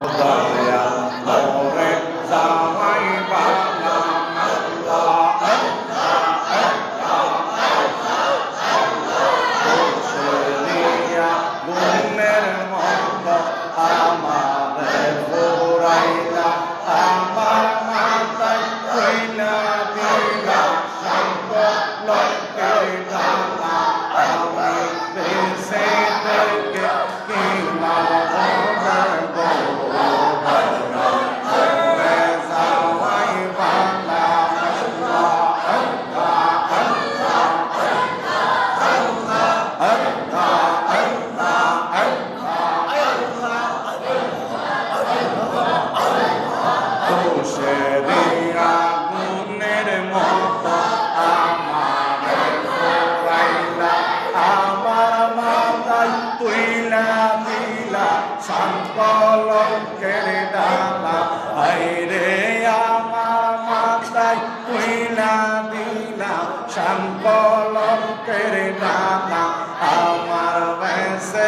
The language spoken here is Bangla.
দয়া করে যাওয়াই বালা দিয়া গুণের মত আমাদের পুরাইলা আমার মাথায় কইলা দিলা লোকের ডালা আমি বেঁচে থেকে কিংবা কলঙ্কের ডালা আইরে আমার মাথায় তুইলা দিলা শান কলঙ্কের ডালা আমার বেঁচে